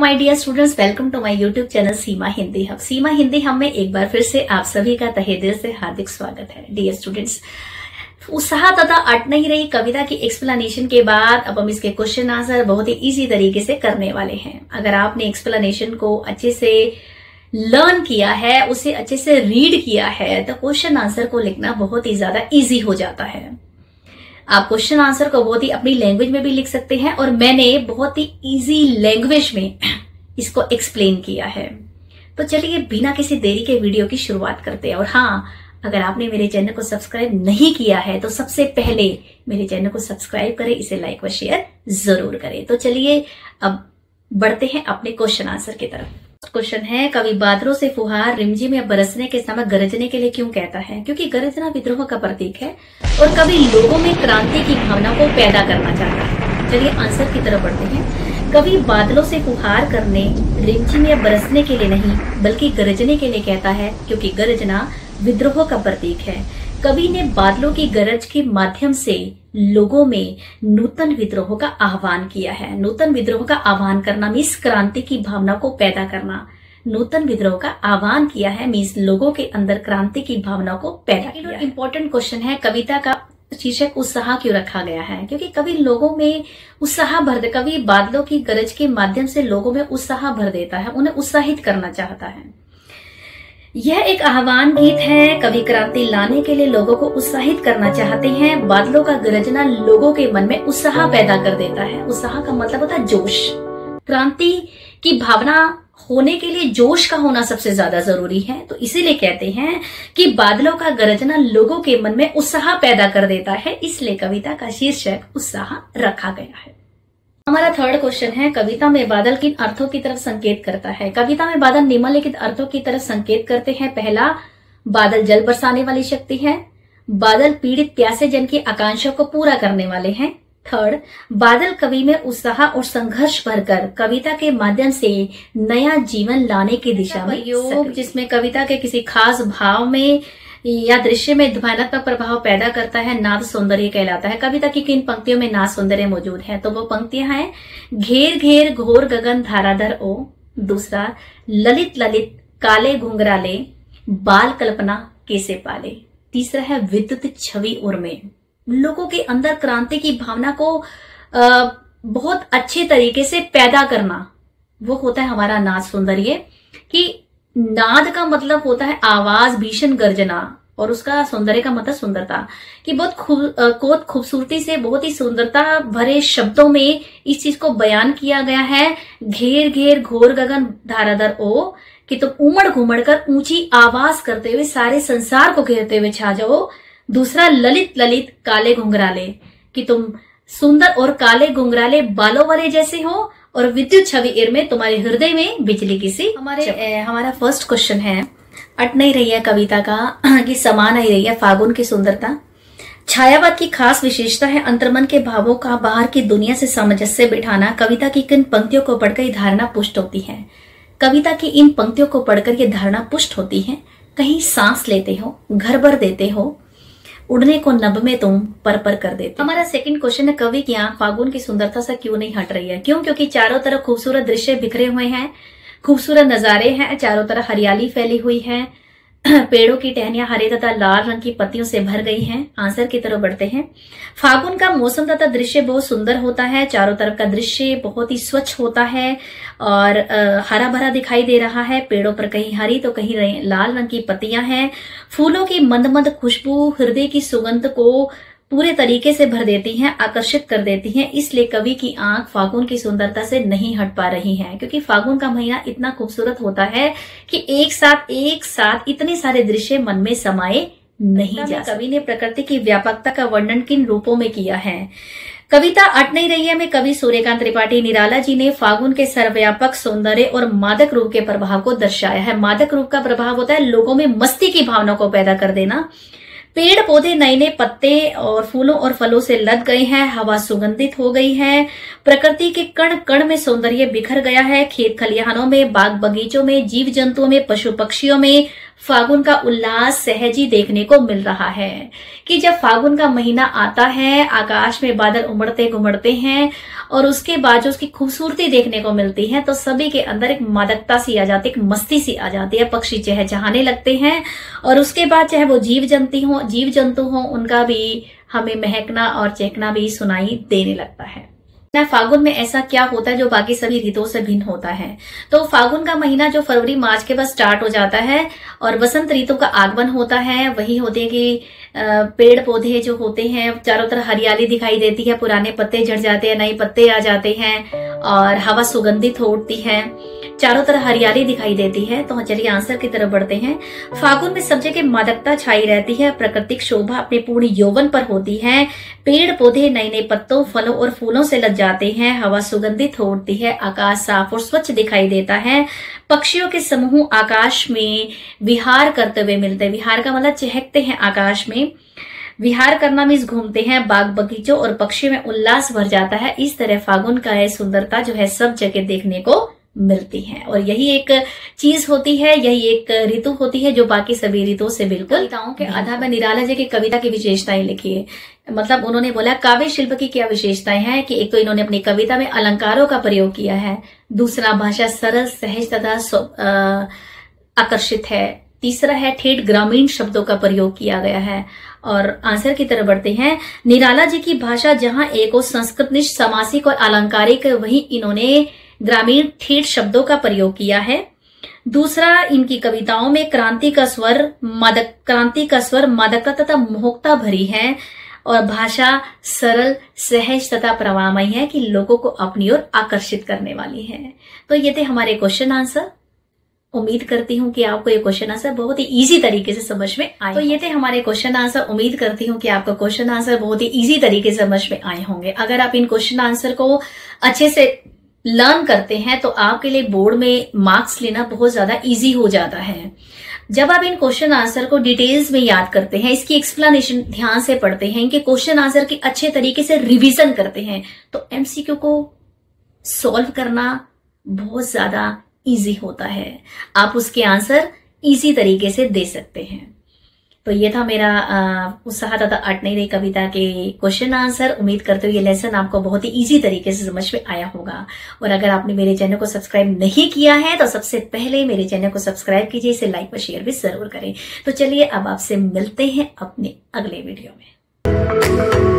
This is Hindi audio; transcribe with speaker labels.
Speaker 1: My dear students, welcome to my YouTube channel Seema Hindi Hub. Seema Hindi Hub में एक बार फिर से आप सभी का तहे दिल से हार्दिक स्वागत है। डियर स्टूडेंट्स, उत्साह तथा अट नहीं रही कविता की एक्सप्लेनेशन के बाद अब हम इसके क्वेश्चन आंसर बहुत ही इजी तरीके से करने वाले हैं। अगर आपने एक्सप्लेनेशन को अच्छे से लर्न किया है, उसे अच्छे से रीड किया है, तो क्वेश्चन आंसर को लिखना बहुत ही ज्यादा इजी हो जाता है। आप क्वेश्चन आंसर को बहुत ही अपनी लैंग्वेज में भी लिख सकते हैं और मैंने बहुत ही इजी लैंग्वेज में इसको एक्सप्लेन किया है। तो चलिए बिना किसी देरी के वीडियो की शुरुआत करते हैं। और हाँ, अगर आपने मेरे चैनल को सब्सक्राइब नहीं किया है तो सबसे पहले मेरे चैनल को सब्सक्राइब करें, इसे लाइक व शेयर जरूर करें। तो चलिए अब बढ़ते हैं अपने क्वेश्चन आंसर की तरफ। क्वेश्चन है, कवि बादलों से फुहार रिमझिम या बरसने के समय गरजने के लिए क्यों कहता है? क्योंकि गरजना विद्रोह का प्रतीक है और कवि लोगों में क्रांति की भावना को पैदा करना चाहता है। चलिए आंसर की तरफ बढ़ते हैं। कवि बादलों से फुहार करने, रिमझिम या बरसने के लिए नहीं बल्कि गरजने के लिए कहता है, क्योंकि गरजना विद्रोह का प्रतीक है। कवि ने बादलों की गरज के माध्यम से लोगों में नूतन विद्रोह का आह्वान किया है। नूतन विद्रोह का आह्वान करना मीन्स क्रांति की भावना को पैदा करना। नूतन विद्रोह का आह्वान किया है मीन्स लोगों के अंदर क्रांति की भावना को पैदा किया है। इंपॉर्टेंट क्वेश्चन है, कविता का शीर्षक उत्साह क्यों रखा गया है? क्योंकि कवि लोगों में उत्साह भर दे, कवि बादलों की गरज के माध्यम से लोगों में उत्साह भर देता है, उन्हें उत्साहित करना चाहता है। यह एक आह्वान गीत है। कवि क्रांति लाने के लिए लोगों को उत्साहित करना चाहते हैं। बादलों का गरजना लोगों के मन में उत्साह पैदा कर देता है। उत्साह का मतलब होता है जोश। क्रांति की भावना होने के लिए जोश का होना सबसे ज्यादा जरूरी है, तो इसीलिए कहते हैं कि बादलों का गरजना लोगों के मन में उत्साह पैदा कर देता है, इसलिए कविता का शीर्षक उत्साह रखा गया है। हमारा थर्ड क्वेश्चन है, कविता में बादल किन अर्थों की तरफ संकेत करता है? कविता में बादल निम्नलिखित अर्थों की तरफ संकेत करते हैं। पहला, बादल जल बरसाने वाली शक्ति है। बादल पीड़ित प्यासे जन की आकांक्षा को पूरा करने वाले हैं। थर्ड, बादल कवि में उत्साह और संघर्ष भरकर कविता के माध्यम से नया जीवन लाने की दिशा में योग, जिसमें कविता के किसी खास भाव में या दृश्य में ध्वन्यात्मक प्रभाव पैदा करता है, नाद सौंदर्य कहलाता है। कविता की किन पंक्तियों में नाद सौंदर्य मौजूद है? तो वो पंक्तियां हैं, घेर घेर घोर गगन धाराधर ओ। दूसरा, ललित ललित काले घुंघराले बाल कल्पना कैसे पाले। तीसरा है, विद्युत छवि उर्मे। लोगों के अंदर क्रांति की भावना को बहुत अच्छे तरीके से पैदा करना, वो होता है हमारा नाद सौंदर्य। कि नाद का मतलब होता है आवाज, भीषण गर्जना, और उसका सौंदर्य का मतलब सुंदरता। कि बहुत खूबसूरती से, बहुत ही सुंदरता भरे शब्दों में इस चीज को बयान किया गया है। घेर घेर घोर गगन धाराधर ओ, कि तुम उमड़ घुमड़ कर ऊंची आवाज करते हुए सारे संसार को घेरते हुए छा जाओ। दूसरा, ललित ललित काले घुंघराले, कि तुम सुंदर और काले घुंघराले बालों वाले जैसे हो, और विद्युत छवि ईर में तुम्हारे हृदय में बिजली की सी। हमारा फर्स्ट क्वेश्चन है, अट नहीं रही है कविता का कि समा नहीं रही है फागुन की सुंदरता। छायावाद की खास विशेषता है अंतर्मन के भावों का बाहर की दुनिया से सामंजस्य बिठाना। कविता की किन पंक्तियों को पढ़कर ये धारणा पुष्ट होती है? कविता की इन पंक्तियों को पढ़कर ये धारणा पुष्ट होती है, कहीं सांस लेते हो, घर भर देते हो, उड़ने को नभ में तुम पर पर कर देते। हमारा सेकंड क्वेश्चन है, कवि की आंख फागुन की सुंदरता से क्यों नहीं हट रही है? क्यों? क्योंकि चारों तरफ खूबसूरत दृश्य बिखरे हुए हैं, खूबसूरत नजारे हैं, चारों तरफ हरियाली फैली हुई है, पेड़ों की टहनियां हरे तथा लाल रंग की पत्तियों से भर गई हैं। आंसर की तरफ बढ़ते हैं। फागुन का मौसम तथा दृश्य बहुत सुंदर होता है, चारों तरफ का दृश्य बहुत ही स्वच्छ होता है और हरा भरा दिखाई दे रहा है। पेड़ों पर कहीं हरी तो कहीं लाल रंग की पत्तियां हैं। फूलों की मंद मंद खुशबू हृदय की सुगंध को पूरे तरीके से भर देती हैं, आकर्षित कर देती हैं। इसलिए कवि की आंख फागुन की सुंदरता से नहीं हट पा रही है, क्योंकि फागुन का महीना इतना खूबसूरत होता है कि एक साथ इतने सारे दृश्य मन में समाये नहीं जा। कवि ने प्रकृति की व्यापकता का वर्णन किन रूपों में किया है? कविता अट नहीं रही है में कवि सूर्यकांत त्रिपाठी निराला जी ने फागुन के सर्वव्यापक सौंदर्य और मादक रूप के प्रभाव को दर्शाया है। मादक रूप का प्रभाव होता है लोगों में मस्ती की भावना को पैदा कर देना। पेड़ पौधे नए नए पत्ते और फूलों और फलों से लद गए हैं, हवा सुगंधित हो गई है, प्रकृति के कण कण में सौंदर्य बिखर गया है। खेत खलिहानों में, बाग बगीचों में, जीव जंतुओं में, पशु पक्षियों में फागुन का उल्लास सहज ही देखने को मिल रहा है कि जब फागुन का महीना आता है, आकाश में बादल उमड़ते घुमड़ते हैं और उसके बाद जो उसकी खूबसूरती देखने को मिलती है तो सभी के अंदर एक मादकता सी आ जाती है, एक मस्ती सी आ जाती है। पक्षी चहचहाने लगते हैं और उसके बाद चाहे वो जीव जंतु हो, उनका भी हमें महकना और चहकना भी सुनाई देने लगता है। फागुन में ऐसा क्या होता है जो बाकी सभी ऋतुओं से भिन्न होता है? तो फागुन का महीना जो फरवरी मार्च के बाद स्टार्ट हो जाता है और बसंत ऋतु का आगमन होता है। वही होते हैं कि पेड़ पौधे जो होते हैं चारों तरफ हरियाली दिखाई देती है, पुराने पत्ते झड़ जाते हैं, नए पत्ते आ जाते हैं और हवा सुगंधित होती है, चारों तरफ हरियाली दिखाई देती है। तो चलिए आंसर की तरफ बढ़ते हैं। फागुन में सब जगह मादकता छाई रहती है, प्राकृतिक शोभा अपने पूर्ण यौवन पर होती है, पेड़ पौधे नए नए पत्तों, फलों और फूलों से लद जाते हैं, हवा सुगंधित होती है, आकाश साफ और स्वच्छ दिखाई देता है, पक्षियों के समूह आकाश में विहार करते हुए मिलते हैं। विहार का मतलब चहकते हैं आकाश में, विहार करना मीन्स घूमते हैं, बाग बगीचों और पक्षियों में उल्लास भर जाता है। इस तरह फागुन का है सुंदरता जो है सब जगह देखने को मिलती है और यही एक चीज होती है, यही एक ऋतु होती है जो बाकी सभी ऋतुओं से बिल्कुल। कविताओं के आधार पर निराला जी की कविता की विशेषताएं लिखी है। मतलब उन्होंने बोला काव्य शिल्प की क्या विशेषताएं हैं कि एक तो इन्होंने अपनी कविता में अलंकारों का प्रयोग किया है, दूसरा भाषा सरल सहज तथा आकर्षित है, तीसरा है ठेठ ग्रामीण शब्दों का प्रयोग किया गया है। और आंसर की तरफ बढ़ते हैं। निराला जी की भाषा जहां एक और संस्कृतनिष्ठ समासिक और अलंकारिक, वहीं इन्होंने ग्रामीण ठेठ शब्दों का प्रयोग किया है। दूसरा, इनकी कविताओं में क्रांति का स्वर मादकता तथा मोहकता भरी है और भाषा सरल सहज तथा प्रवाहमयी है कि लोगों को अपनी ओर आकर्षित करने वाली है। तो ये थे हमारे क्वेश्चन आंसर। उम्मीद करती हूँ कि आपको ये क्वेश्चन आंसर बहुत ही इजी तरीके से समझ में आए। तो ये थे हमारे क्वेश्चन आंसर। उम्मीद करती हूँ कि आपको क्वेश्चन आंसर बहुत ही इजी तरीके से समझ में आए होंगे। अगर आप इन क्वेश्चन आंसर को अच्छे से लर्न करते हैं तो आपके लिए बोर्ड में मार्क्स लेना बहुत ज्यादा इजी हो जाता है। जब आप इन क्वेश्चन आंसर को डिटेल्स में याद करते हैं, इसकी एक्सप्लेनेशन ध्यान से पढ़ते हैं, इनके क्वेश्चन आंसर की अच्छे तरीके से रिवीजन करते हैं तो एमसीक्यू को सॉल्व करना बहुत ज्यादा इजी होता है। आप उसके आंसर इजी तरीके से दे सकते हैं। तो ये था मेरा उत्साह तथा अट नहीं रही कविता के क्वेश्चन आंसर। उम्मीद करते हुए ये लेसन आपको बहुत ही इजी तरीके से समझ में आया होगा। और अगर आपने मेरे चैनल को सब्सक्राइब नहीं किया है तो सबसे पहले मेरे चैनल को सब्सक्राइब कीजिए, इसे लाइक और शेयर भी जरूर करें। तो चलिए अब आपसे मिलते हैं अपने अगले वीडियो में।